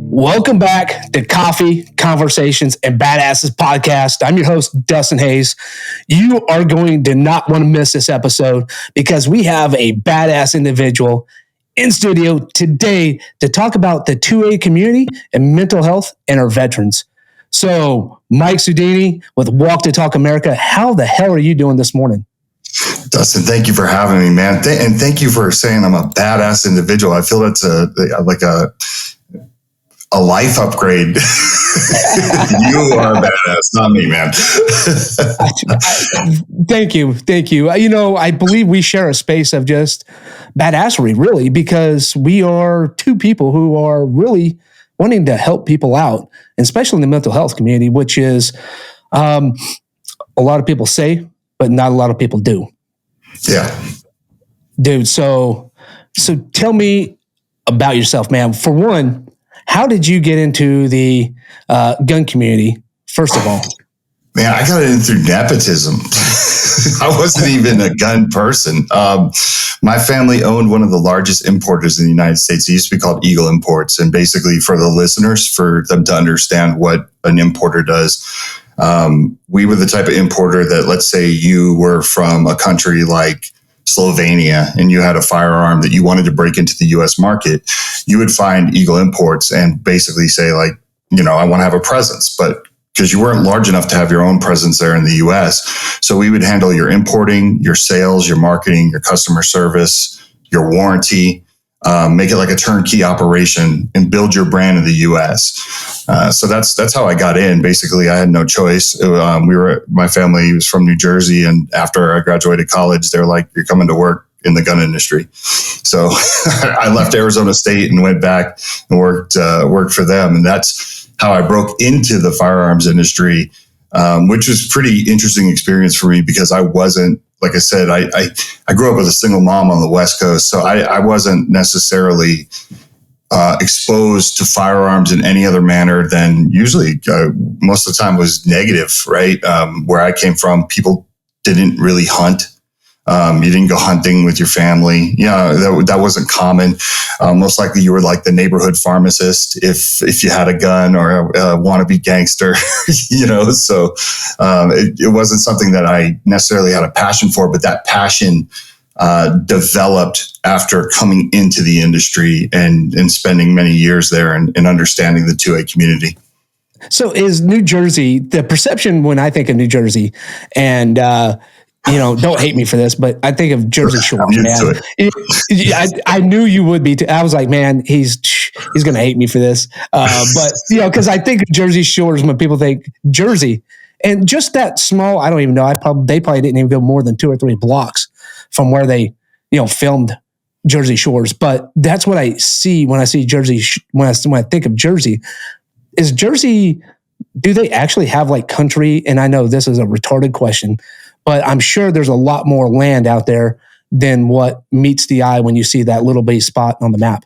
Welcome back to Coffee, Conversations, and Badasses podcast. I'm your host, Dustin Hayes. You are going to not want to miss this episode because we have a badass individual in studio today to talk about the 2A community and mental health and our veterans. So, Mike Sodini with Walk to Talk America, how the hell are you doing this morning? Dustin, thank you for having me, man. And thank you for saying I'm a badass individual. I feel that's a life upgrade. You are a badass, not me, man. Thank you. You know, I believe we share a space of just badassery, really, because we are two people who are really wanting to help people out, especially in the mental health community, which is a lot of people say, but not a lot of people do. Yeah. Dude, so tell me about yourself, man. For one, how did you get into the gun community, first of all? Man, I got in through nepotism. I wasn't even a gun person. My family owned one of the largest importers in the United States. It used to be called Eagle Imports. And basically for the listeners, for them to understand what an importer does, we were the type of importer that, let's say you were from a country like Slovenia and you had a firearm that you wanted to break into the U.S. market, you would find Eagle Imports and basically say, like, you know, I want to have a presence, but because you weren't large enough to have your own presence there in the U.S. So we would handle your importing, your sales, your marketing, your customer service, your warranty, make it like a turnkey operation and build your brand in the U.S. So that's how I got in. Basically, I had no choice. My family was from New Jersey, and after I graduated college, they're like, "You're coming to work in the gun industry." So I left Arizona State and went back and worked for them, and that's how I broke into the firearms industry, which was pretty interesting experience for me because I wasn't. Like I said, I grew up with a single mom on the West Coast, so I wasn't necessarily exposed to firearms in any other manner than usually most of the time was negative, right? Where I came from, people didn't really hunt. You didn't go hunting with your family. Yeah, that wasn't common. Most likely you were like the neighborhood pharmacist if you had a gun or a wannabe gangster, you know. So it wasn't something that I necessarily had a passion for, but that passion developed after coming into the industry and spending many years there and understanding the 2A community. So is New Jersey, the perception when I think of New Jersey and you know, don't hate me for this, but I think of Jersey Shore, man. I knew you would be. I was like, man, he's going to hate me for this. But, you know, because I think of Jersey Shores when people think Jersey. And just that small, I don't even know. They probably didn't even go more than 2 or 3 blocks from where they, you know, filmed Jersey Shores. But that's what I see when I see Jersey. When I think of Jersey, is Jersey, do they actually have like country? And I know this is a retarded question, but I'm sure there's a lot more land out there than what meets the eye when you see that little bitty spot on the map.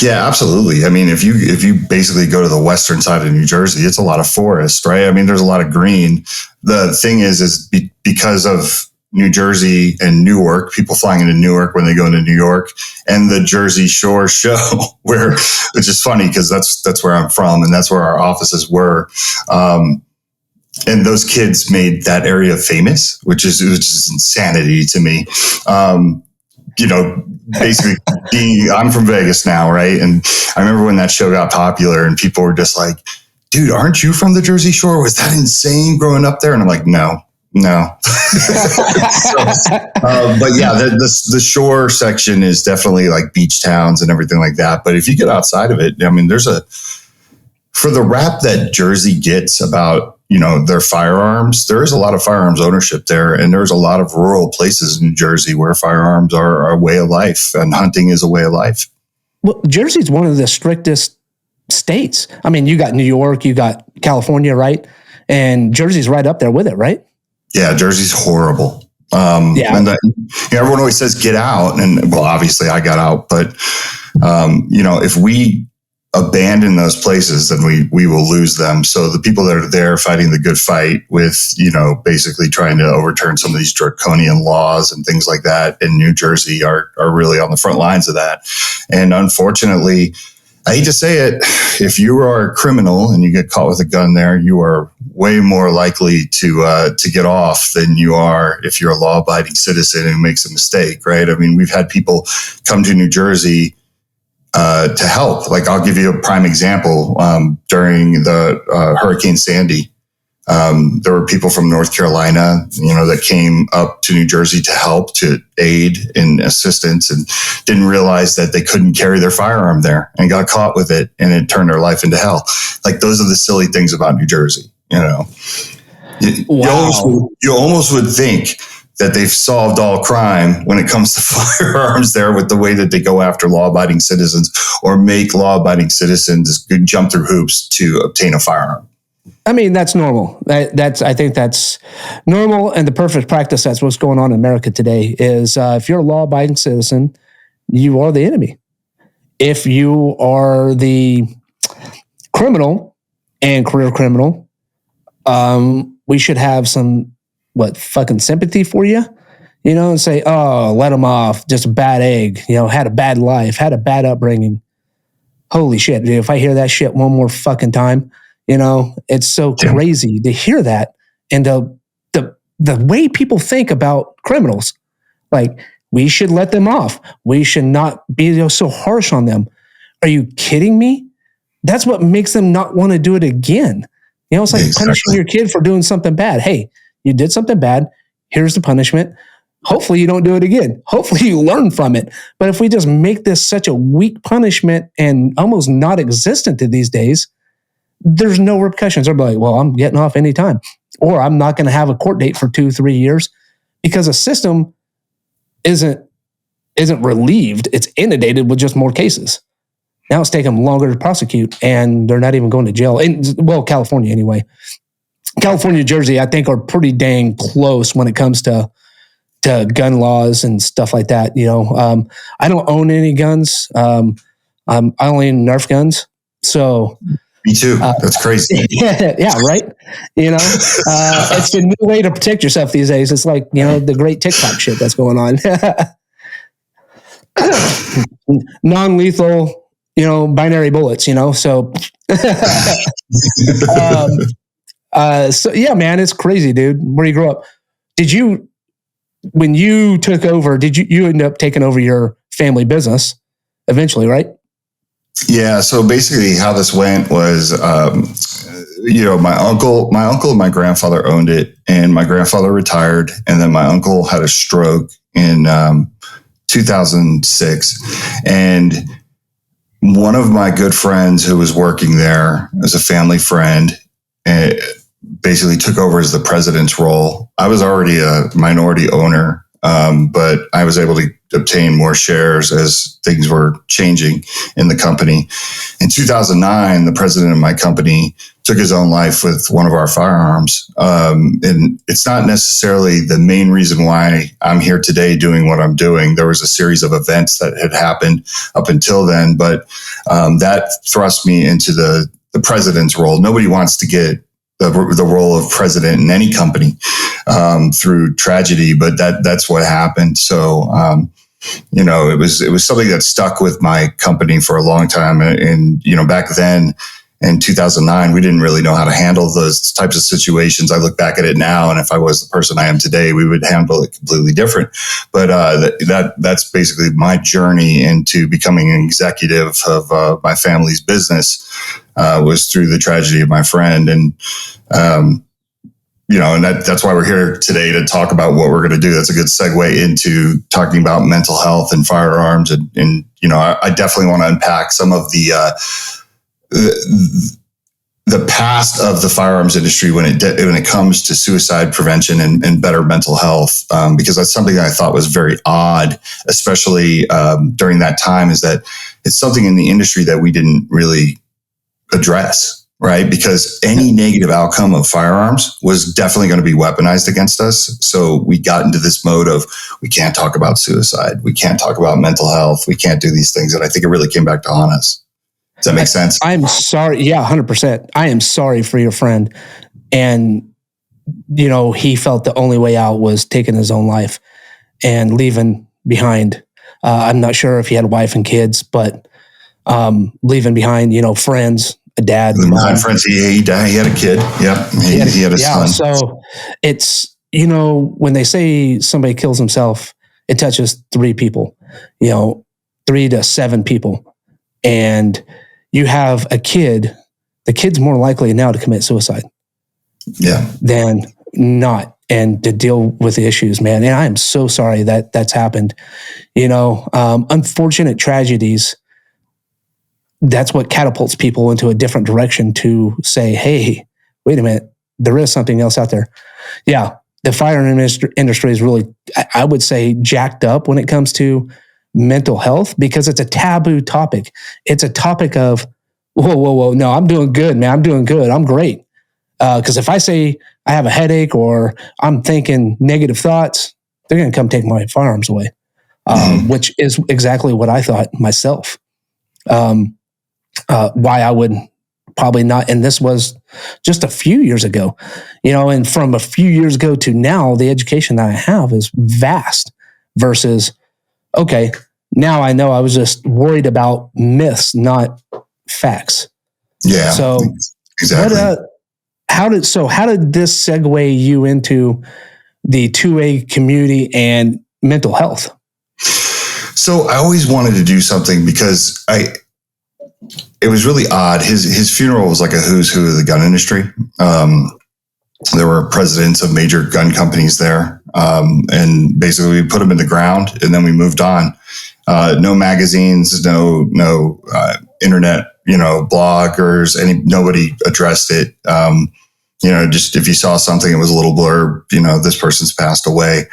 Yeah, absolutely. I mean, if you basically go to the western side of New Jersey, it's a lot of forest, right? I mean, there's a lot of green. The thing is because of New Jersey and Newark, people flying into Newark when they go into New York, and the Jersey Shore show, which is funny because that's where I'm from and that's where our offices were. And those kids made that area famous, which is insanity to me. You know, basically I'm from Vegas now, right? And I remember when that show got popular and people were just like, dude, aren't you from the Jersey Shore? Was that insane growing up there? And I'm like, no. But yeah, the shore section is definitely like beach towns and everything like that. But if you get outside of it, I mean, for the rap that Jersey gets about, you know, their firearms, there is a lot of firearms ownership there. And there's a lot of rural places in New Jersey where firearms are a way of life and hunting is a way of life. Well, Jersey's one of the strictest states. I mean, you got New York, you got California, right? And Jersey's right up there with it, right? Yeah, Jersey's horrible. Yeah. And everyone always says get out. And well, obviously I got out, but you know, if we abandon those places, then we will lose them. So the people that are there fighting the good fight with, you know, basically trying to overturn some of these draconian laws and things like that in New Jersey are really on the front lines of that. And unfortunately, I hate to say it, if you are a criminal and you get caught with a gun there, you are way more likely to get off than you are if you're a law-abiding citizen who makes a mistake, right? I mean, we've had people come to New Jersey to help. Like, I'll give you a prime example. During the Hurricane Sandy, there were people from North Carolina, that came up to New Jersey to help, to aid in assistance, and didn't realize that they couldn't carry their firearm there and got caught with it, and it turned their life into hell. Like, those are the silly things about New Jersey. Wow. You almost would think that they've solved all crime when it comes to firearms there, with the way that they go after law-abiding citizens, or make law-abiding citizens jump through hoops to obtain a firearm. I mean, that's normal. I think that's normal and the perfect practice. That's what's going on in America today is if you're a law-abiding citizen, you are the enemy. If you are the criminal and career criminal, we should have some fucking sympathy for you, and say, oh, let him off, just a bad egg, had a bad life, had a bad upbringing. Holy shit, dude, if I hear that shit one more fucking time, it's so crazy to hear that. And the way people think about criminals, like, we should let them off. We should not be so harsh on them. Are you kidding me? That's what makes them not want to do it again. It's like punishing your kid for doing something bad. Hey, you did something bad. Here's the punishment. Hopefully you don't do it again. Hopefully you learn from it. But if we just make this such a weak punishment and almost not existent to these days, there's no repercussions. They're like, well, I'm getting off anytime. Or I'm not going to have a court date for 2-3 years, because a system isn't relieved. It's inundated with just more cases. Now it's taking them longer to prosecute, and they're not even going to jail. California anyway. California, Jersey, I think, are pretty dang close when it comes to gun laws and stuff like that. I don't own any guns. I only own Nerf guns. So me too. That's crazy. Yeah, right. It's a new way to protect yourself these days. It's like, the great TikTok shit that's going on. Non-lethal, binary bullets, so. So yeah, man, it's crazy, dude. Where you grew up? When you took over, you end up taking over your family business eventually, right? Yeah. So basically how this went was, my uncle and my grandfather owned it, and my grandfather retired, and then my uncle had a stroke in 2006. And one of my good friends who was working there as a family friend basically took over as the president's role. I was already a minority owner, but I was able to obtain more shares as things were changing in the company. In 2009, the president of my company took his own life with one of our firearms. And it's not necessarily the main reason why I'm here today doing what I'm doing. There was a series of events that had happened up until then, but that thrust me into the president's role. Nobody wants to get the role of president in any company through tragedy, but that's what happened. So, it was something that stuck with my company for a long time. And back then in 2009, we didn't really know how to handle those types of situations. I look back at it now, and if I was the person I am today, we would handle it completely different. But that's basically my journey into becoming an executive of my family's business. Was through the tragedy of my friend. And, and that's why we're here today to talk about what we're going to do. That's a good segue into talking about mental health and firearms. And I definitely want to unpack some of the past of the firearms industry when it comes to suicide prevention and better mental health, because that's something that I thought was very odd, especially during that time, is that it's something in the industry that we didn't really address, right? Because any negative outcome of firearms was definitely going to be weaponized against us. So we got into this mode of, we can't talk about suicide. We can't talk about mental health. We can't do these things. And I think it really came back to haunt us. Does that make sense? I'm sorry. Yeah, 100%. I am sorry for your friend. And, he felt the only way out was taking his own life and leaving behind. I'm not sure if he had a wife and kids, but leaving behind, friends, a dad. Friends. He died. He had a kid. Yep. He had a son. So it's, when they say somebody kills himself, it touches 3 people, 3 to 7 people. And you have a kid, the kid's more likely now to commit suicide. Yeah. Than not, and to deal with the issues, man. And I am so sorry that that's happened. Unfortunate tragedies, that's what catapults people into a different direction to say, hey, wait a minute, there is something else out there. Yeah, the firearm industry is really, I would say, jacked up when it comes to mental health, because it's a taboo topic. It's a topic of, whoa, no, I'm doing good, man. I'm doing good. I'm great. Because if I say I have a headache or I'm thinking negative thoughts, they're going to come take my firearms away, which is exactly what I thought myself. Why I would probably not, and this was just a few years ago, and from a few years ago to now, the education that I have is vast versus, okay, now I know I was just worried about myths, not facts. Yeah. So exactly. How did this segue you into the 2A community and mental health? So I always wanted to do something because it was really odd. His funeral was like a who's who of the gun industry. There were presidents of major gun companies there. And basically we put them in the ground and then we moved on. No magazines, no internet, bloggers, nobody addressed it. Just if you saw something, it was a little blurb, this person's passed away.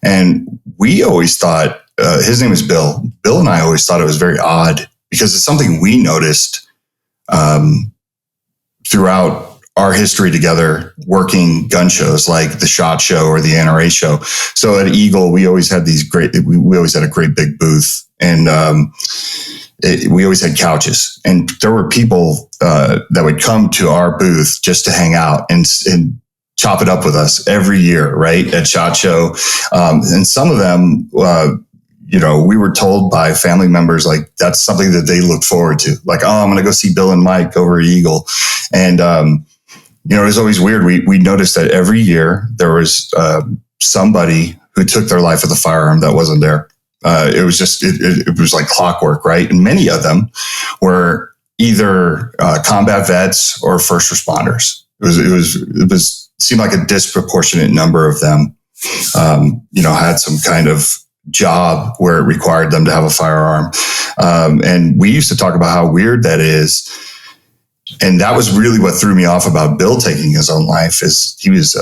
And we always thought, his name was Bill. Bill and I always thought it was very odd because it's something we noticed throughout our history together, working gun shows like the SHOT Show or the NRA show. So at Eagle, we always had we always had a great big booth, and we always had couches, and there were people that would come to our booth just to hang out and chop it up with us every year, right, at SHOT Show. And some of them, we were told by family members, like, that's something that they look forward to. Like, oh, I'm going to go see Bill and Mike over at Eagle. And, it was always weird. We noticed that every year there was somebody who took their life with a firearm that wasn't there. It was just, it was like clockwork, right? And many of them were either combat vets or first responders. It seemed like a disproportionate number of them, had some kind of job where it required them to have a firearm. And we used to talk about how weird that is. And that was really what threw me off about Bill taking his own life, is he was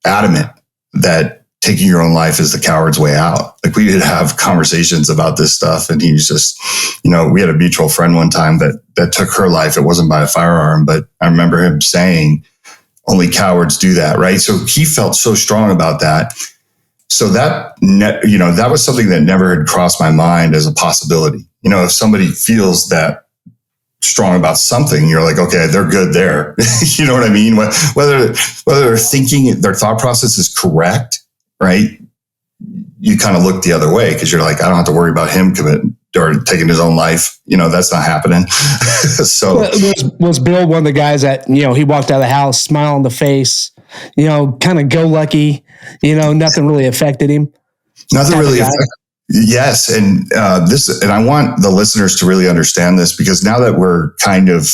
adamant that taking your own life is the coward's way out. Like, we would have conversations about this stuff, and he was just, we had a mutual friend one time that took her life. It wasn't by a firearm, but I remember him saying, only cowards do that, right? So he felt so strong about that. So that was something that never had crossed my mind as a possibility. If somebody feels that strong about something, you're like, okay, they're good there. You know what I mean? Whether they're thinking, their thought process is correct, right? You kind of look the other way because you're like, I don't have to worry about him committing or taking his own life. That's not happening. So was Bill one of the guys that, he walked out of the house, smile on the face, kind of go lucky, nothing really affected him? Nothing really affected. Yes. And and I want the listeners to really understand this, because now that we're kind of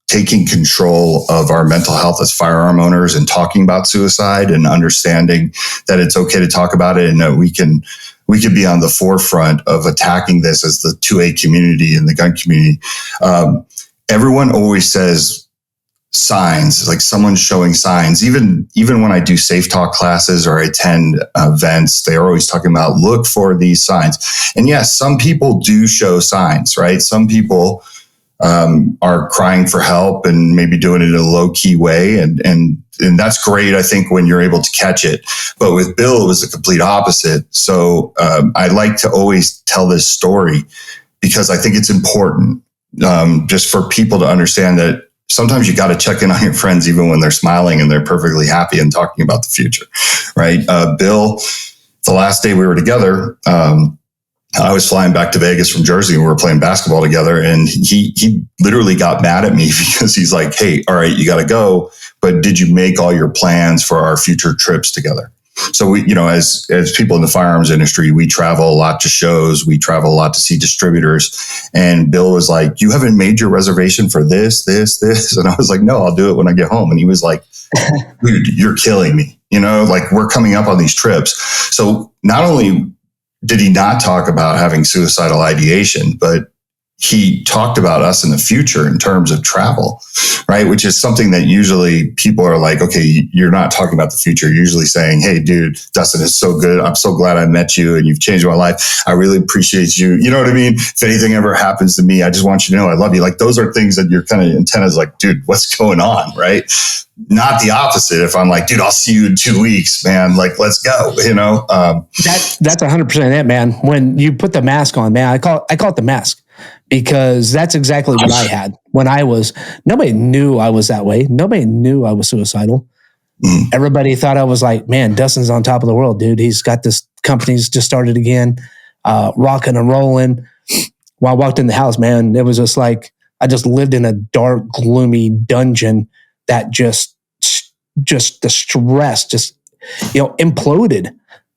taking control of our mental health as firearm owners and talking about suicide and understanding that it's okay to talk about it, and that we can be on the forefront of attacking this as the 2A community and the gun community. Everyone always says signs, like someone's showing signs. Even when I do safe talk classes or I attend events, they're always talking about, look for these signs. And yes, some people do show signs, right? Some people are crying for help and maybe doing it in a low key way. And that's great, I think, when you're able to catch it. But with Bill, it was the complete opposite. So I like to always tell this story because I think it's important just for people to understand that sometimes you got to check in on your friends, even when they're smiling and they're perfectly happy and talking about the future, right? Bill, the last day we were together, I was flying back to Vegas from Jersey and we were playing basketball together. And he literally got mad at me because he's like, hey, all right, you got to go. But did you make all your plans for our future trips together? So we, as people in the firearms industry, we travel a lot to shows. We travel a lot to see distributors. And Bill was like, you haven't made your reservation for this. And I was like, no, I'll do it when I get home. And he was like, dude, you're killing me. Like we're coming up on these trips. So not only did he not talk about having suicidal ideation, but he talked about us in the future in terms of travel, right? Which is something that usually people are like, okay, you're not talking about the future. You're usually saying, hey, dude, Dustin is so good. I'm so glad I met you and you've changed my life. I really appreciate you. You know what I mean? If anything ever happens to me, I just want you to know I love you. Like those are things that your kind of antenna is like, dude, what's going on, right? Not the opposite. If I'm like, dude, I'll see you in 2 weeks, man. Like, let's go. That's 100% it, man. When you put the mask on, man, I call it the mask. Because that's exactly what I had when nobody knew I was that way. Nobody knew I was suicidal. Everybody thought I was like, man, Dustin's on top of the world, dude. He's got this company's just started again, rocking and rolling. When I walked in the house, man, it was just like, I just lived in a dark, gloomy dungeon that just the stress just, imploded.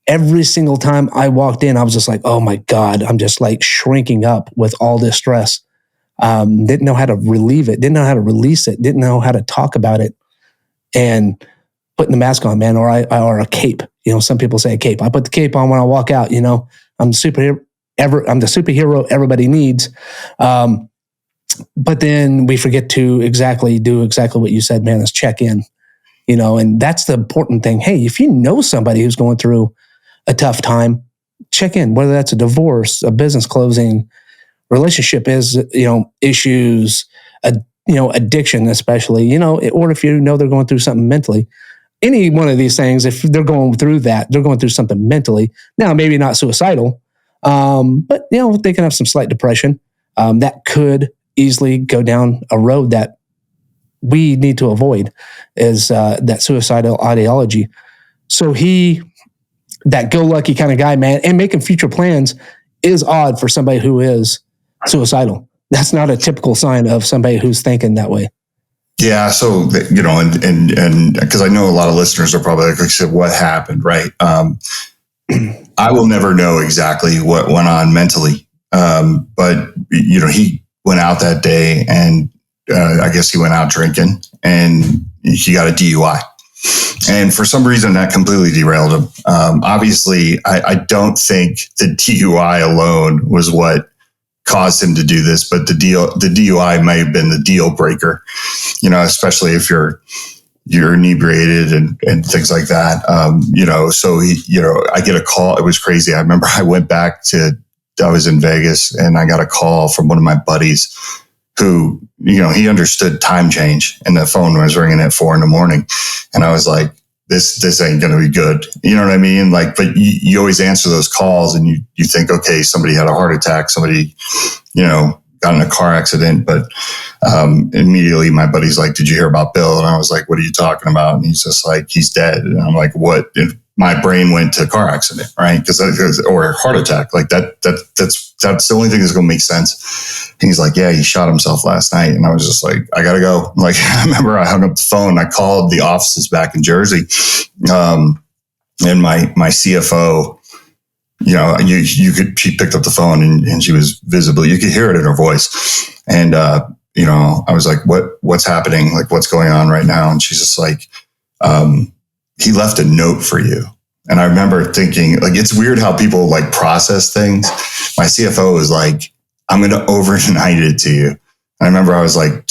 Every single time I walked in, I was just like, oh my God, I'm just like shrinking up with all this stress. Didn't know how to relieve it, didn't know how to release it, didn't know how to talk about it. And putting the mask on, man, or a cape. Some people say a cape. I put the cape on when I walk out, I'm the superhero everybody needs. But then we forget to do exactly what you said, man, is check in, and that's the important thing. Hey, if you know somebody who's going through a tough time, check in, whether that's a divorce, a business closing, relationship issues, addiction, especially, or if they're going through something mentally, any one of these things, if they're going through that, they're going through something mentally. Now, maybe not suicidal, but they can have some slight depression that could easily go down a road that we need to avoid, is that suicidal ideology. So that go-lucky kind of guy, man, and making future plans is odd for somebody who is suicidal. That's not a typical sign of somebody who's thinking that way. Yeah. So, and because I know a lot of listeners are probably like, what happened, right? I will never know exactly what went on mentally. But, he went out that day and I guess he went out drinking and he got a DUI. And for some reason, that completely derailed him. Obviously, I don't think the DUI alone was what caused him to do this, but the DUI may have been the deal breaker, especially if you're inebriated and things like that. So I get a call. It was crazy. I remember I was in Vegas and I got a call from one of my buddies who, he understood time change and the phone was ringing at 4 a.m. And I was like, this ain't going to be good. You know what I mean? Like, but you always answer those calls and you think, okay, somebody had a heart attack, somebody, got in a car accident. But immediately my buddy's like, did you hear about Bill? And I was like, what are you talking about? And he's just like, he's dead. And I'm like, what? And my brain went to car accident, right? Or heart attack. Like that's the only thing that's going to make sense. And he's like, yeah, he shot himself last night. And I was just like, I got to go. Like, I remember I hung up the phone. I called the offices back in Jersey. And my CFO, she picked up the phone and she was visible. You could hear it in her voice. And, I was like, what's happening? Like, what's going on right now? And she's just like, he left a note for you. And I remember thinking, like, it's weird how people like process things. My CFO was like, I'm going to overnight it to you. And I remember I was like,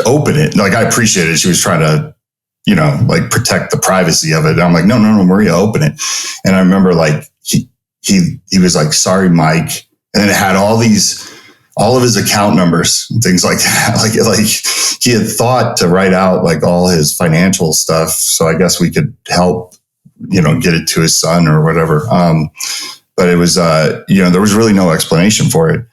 open it. Like, I appreciate it. She was trying to, like protect the privacy of it. And I'm like, no, Maria, open it. And I remember like, he was like, sorry, Mike. And then it had all of his account numbers and things like that. Like he had thought to write out like all his financial stuff. So I guess we could help, get it to his son or whatever. But it was, there was really no explanation for it.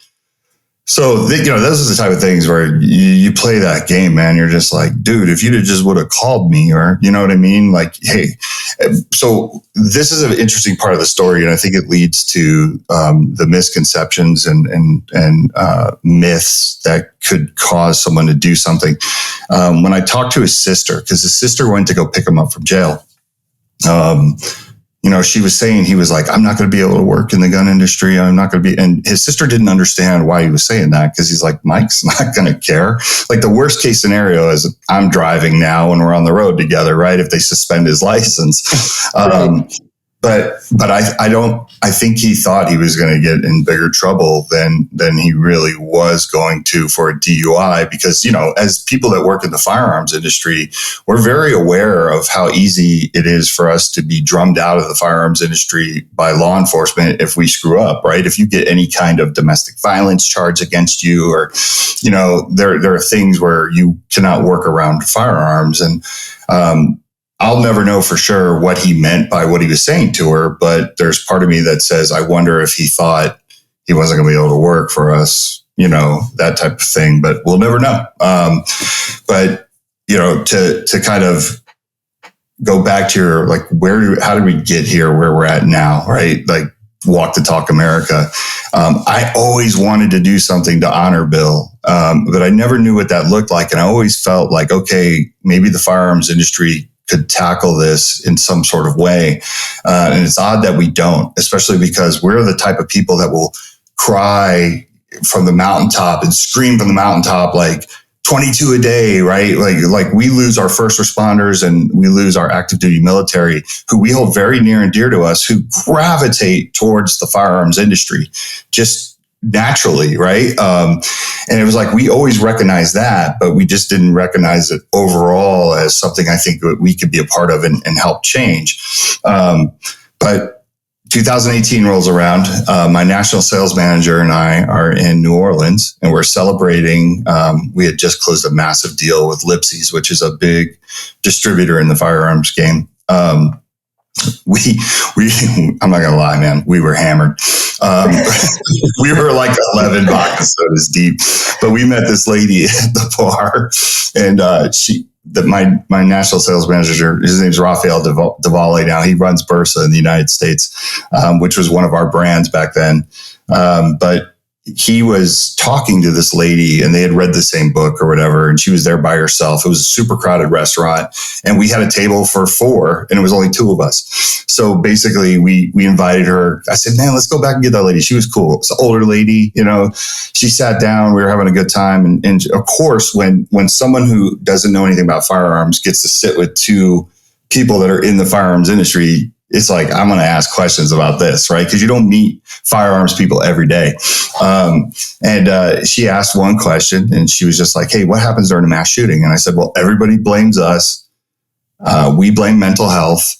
So, those are the type of things where you play that game, man. You're just like, dude, if you'd have just would have called me, or, you know what I mean? Like, hey, so this is an interesting part of the story. And I think it leads to the misconceptions and myths that could cause someone to do something. When I talked to his sister, because his sister went to go pick him up from jail, she was saying, he was like, I'm not going to be able to work in the gun industry. I'm not going to be. And his sister didn't understand why he was saying that, because he's like, Mike's not going to care. Like, the worst case scenario is I'm driving now and we're on the road together, right? If they suspend his license. Right. But I think he thought he was going to get in bigger trouble than he really was going to for a DUI, because, as people that work in the firearms industry, we're very aware of how easy it is for us to be drummed out of the firearms industry by law enforcement if we screw up, right? If you get any kind of domestic violence charge against you, or, there are things where you cannot work around firearms. And, I'll never know for sure what he meant by what he was saying to her, but there's part of me that says, I wonder if he thought he wasn't going to be able to work for us, that type of thing, but we'll never know. But to kind of go back to your, like, how did we get here where we're at now, right? Like, walk the talk America. I always wanted to do something to honor Bill, but I never knew what that looked like. And I always felt like, okay, maybe the firearms industry could tackle this in some sort of way. And it's odd that we don't, especially because we're the type of people that will cry from the mountaintop and scream from the mountaintop, like 22 a day, right? Like we lose our first responders and we lose our active duty military, who we hold very near and dear to us, who gravitate towards the firearms industry just naturally, right? And it was like, we always recognized that, but we just didn't recognize it overall as something I think we could be a part of and help change. But 2018 rolls around. My national sales manager and I are in New Orleans, and we're celebrating. We had just closed a massive deal with Lipsy's, which is a big distributor in the firearms game. I'm not gonna lie, man, we were hammered. We were like 11 vodka sodas deep, but we met this lady at the bar, and my national sales manager, his name's Rafael Davale. Now he runs Bursa in the United States, which was one of our brands back then. But he was talking to this lady, and they had read the same book or whatever, and she was there by herself. It was a super crowded restaurant, and we had a table for 4, and it was only 2 of us. So basically we invited her. I said, man, let's go back and get that lady. She was cool. It's an older lady, she sat down, we were having a good time. And of course, when someone who doesn't know anything about firearms gets to sit with 2 people that are in the firearms industry, it's like, I'm going to ask questions about this, right? Because you don't meet firearms people every day. And she asked one question, and she was just like, hey, what happens during a mass shooting? And I said, well, everybody blames us. We blame mental health,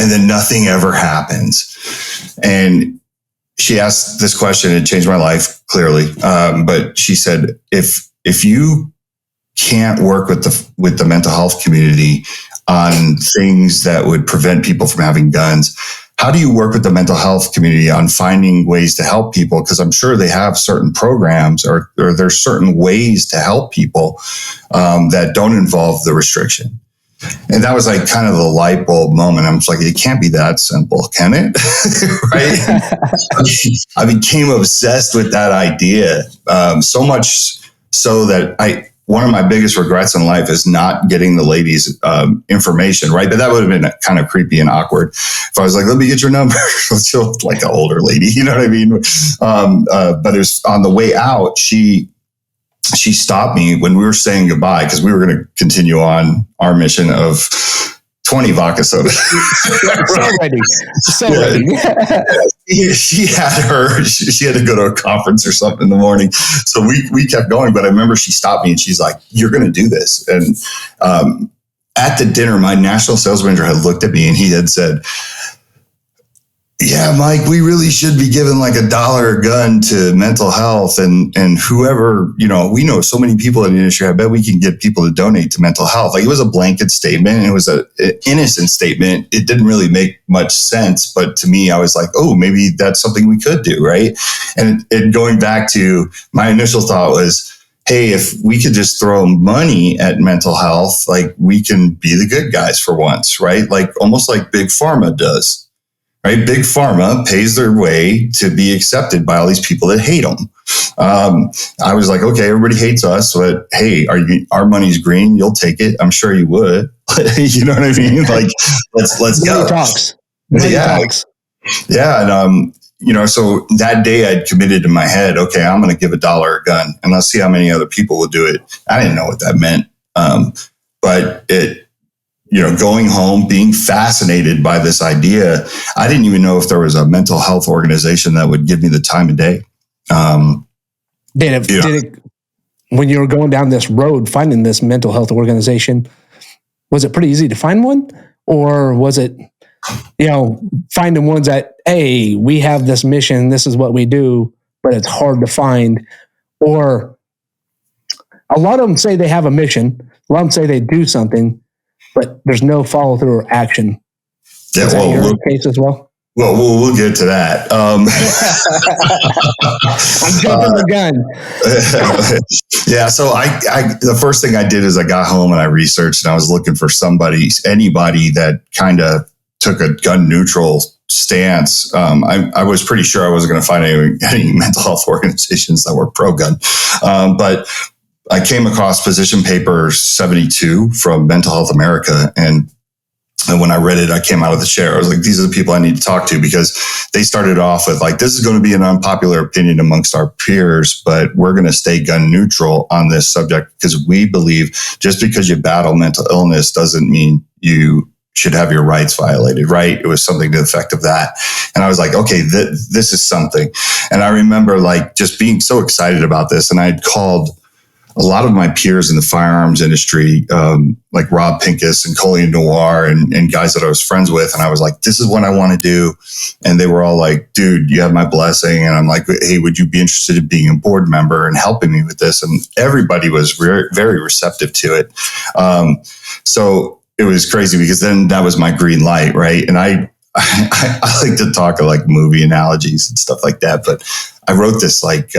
and then nothing ever happens. And she asked this question. It changed my life, clearly. But she said, if you can't work with the mental health community on things that would prevent people from having guns, how do you work with the mental health community on finding ways to help people? Because I'm sure they have certain programs or there's certain ways to help people that don't involve the restriction. And that was like kind of the light bulb moment. I'm just like, it can't be that simple, can it? Right? I became obsessed with that idea, so much so that one of my biggest regrets in life is not getting the ladies' information, right? But that would have been kind of creepy and awkward if I was like, let me get your number. She's like an older lady, you know what I mean? But it was on the way out, she stopped me when we were saying goodbye, because we were going to continue on our mission of 20 vodka sodas. So ready. She had to go to a conference or something in the morning. So we kept going, but I remember she stopped me and she's like, you're going to do this. And at the dinner, my national sales manager had looked at me and he had said, yeah, Mike, we really should be giving like $1 a gun to mental health and whoever, we know so many people in the industry. I bet we can get people to donate to mental health. Like, it was a blanket statement. It was an innocent statement. It didn't really make much sense. But to me, I was like, oh, maybe that's something we could do. Right. And going back to my initial thought was, hey, if we could just throw money at mental health, like, we can be the good guys for once. Right. Like, almost like Big Pharma does. Right? Big Pharma pays their way to be accepted by all these people that hate them. I was like, okay, everybody hates us, but hey, our money's green. You'll take it. I'm sure you would. You know what I mean? Like, let's go. Money talks. Money talks. Yeah. And, so that day I'd committed in my head, okay, I'm going to give $1 a gun and I'll see how many other people will do it. I didn't know what that meant. But going home, being fascinated by this idea, I didn't even know if there was a mental health organization that would give me the time of day. Did it, when you were going down this road, finding this mental health organization, was it pretty easy to find one? Or was it, finding ones that, hey, we have this mission, this is what we do, but it's hard to find? Or a lot of them say they have a mission, a lot of them say they do something, but there's no follow through or action. Yeah, is that your case as well? Well, we'll get to that. I'm jumping the gun. Yeah. So the first thing I did is I got home and I researched and I was looking for anybody that kind of took a gun neutral stance. I was pretty sure I wasn't going to find any mental health organizations that were pro gun. But I came across position paper 72 from Mental Health America. And when I read it, I came out of the chair. I was like, these are the people I need to talk to, because they started off with like, this is going to be an unpopular opinion amongst our peers, but we're going to stay gun neutral on this subject because we believe just because you battle mental illness doesn't mean you should have your rights violated, right? It was something to the effect of that. And I was like, okay, this is something. And I remember like just being so excited about this. And I had called a lot of my peers in the firearms industry, like Rob Pincus and Colleen Noir and guys that I was friends with. And I was like, this is what I want to do. And they were all like, dude, you have my blessing. And I'm like, hey, would you be interested in being a board member and helping me with this? And everybody was very, very receptive to it. So it was crazy because then that was my green light, right? And I like to talk of like movie analogies and stuff like that. But I wrote this like,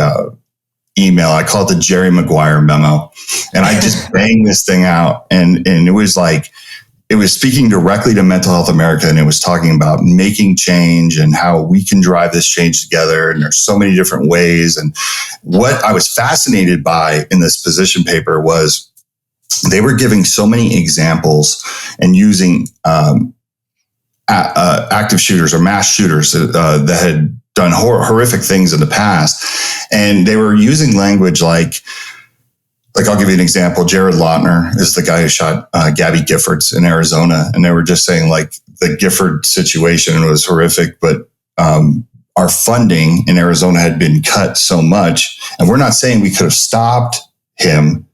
email. I call it the Jerry Maguire memo. And I just banged this thing out. And it was like, it was speaking directly to Mental Health America. And it was talking about making change and how we can drive this change together. And there's so many different ways. And what I was fascinated by in this position paper was they were giving so many examples and using active shooters or mass shooters that had done horrific things in the past. And they were using language like I'll give you an example. Jared Lautner is the guy who shot Gabby Giffords in Arizona. And they were just saying like the Gifford situation was horrific, but our funding in Arizona had been cut so much. And we're not saying we could have stopped him,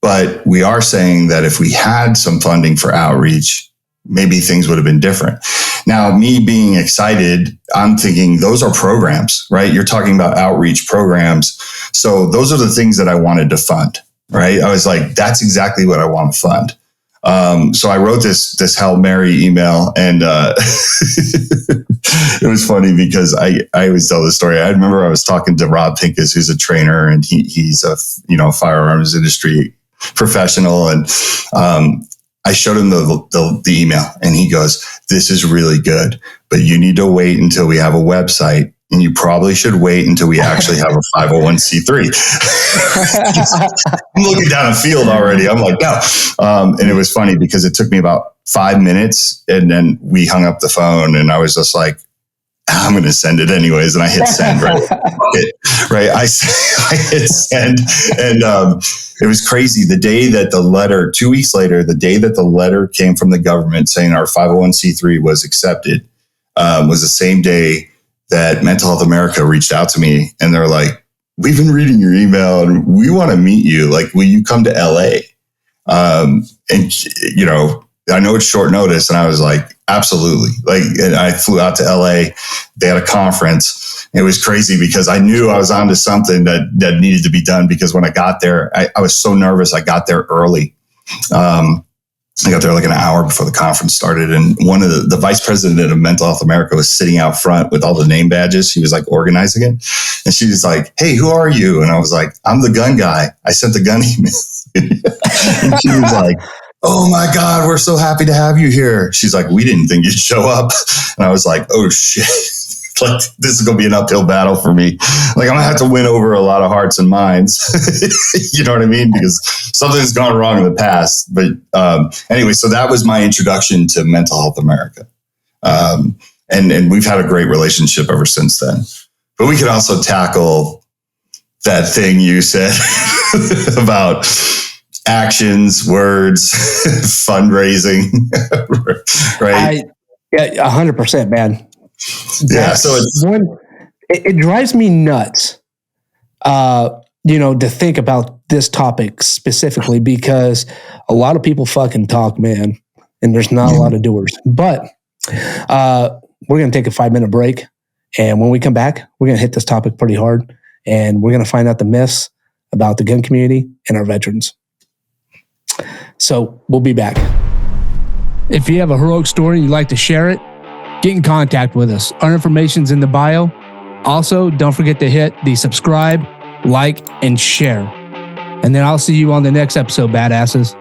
but we are saying that if we had some funding for outreach, maybe things would have been different. Now, me being excited, I'm thinking those are programs, right? You're talking about outreach programs. So those are the things that I wanted to fund, right? I was like, that's exactly what I want to fund. So I wrote this Hail Mary email, and it was funny because I always tell this story. I remember I was talking to Rob Pincus, who's a trainer, and he's a firearms industry professional, and I showed him the email, and he goes, this is really good, but you need to wait until we have a website, and you probably should wait until we actually have a 501c3. I'm looking down a field already. I'm like, no. And it was funny because it took me about 5 minutes, and then we hung up the phone, and I was just like, I'm going to send it anyways. And I hit send, right? Right. I hit send. And it was crazy. The day that the letter, 2 weeks later, the day that the letter came from the government saying our 501c3 was accepted, was the same day that Mental Health America reached out to me. And they're like, we've been reading your email and we want to meet you. Like, will you come to LA? And, I know it's short notice. And I was like, Absolutely. Like, and I flew out to LA. They had a conference. It was crazy because I knew I was onto something that needed to be done, because when I got there, I was so nervous. I got there early. I got there like an hour before the conference started. And one of the vice president of Mental Health America was sitting out front with all the name badges. She was like organizing it. And she was like, "Hey, who are you?" And I was like, "I'm the gun guy. I sent the gun email." And she was like, "Oh my God, we're so happy to have you here." She's like, "We didn't think you'd show up." And I was like, "Oh shit." Like, this is going to be an uphill battle for me. Like, I'm going to have to win over a lot of hearts and minds. You know what I mean? Because something's gone wrong in the past. But anyway, so that was my introduction to Mental Health America. And we've had a great relationship ever since then. But we could also tackle that thing you said about actions, words, fundraising, right? 100%, man. Yeah, so it drives me nuts, to think about this topic specifically, because a lot of people fucking talk, man, and there's not a lot of doers. But we're going to take a 5-minute break, and when we come back, we're going to hit this topic pretty hard, and we're going to find out the myths about the gun community and our veterans. So we'll be back. If you have a heroic story and you'd like to share it, get in contact with us. Our information's in the bio. Also, don't forget to hit the subscribe, like, and share. And then I'll see you on the next episode, badasses.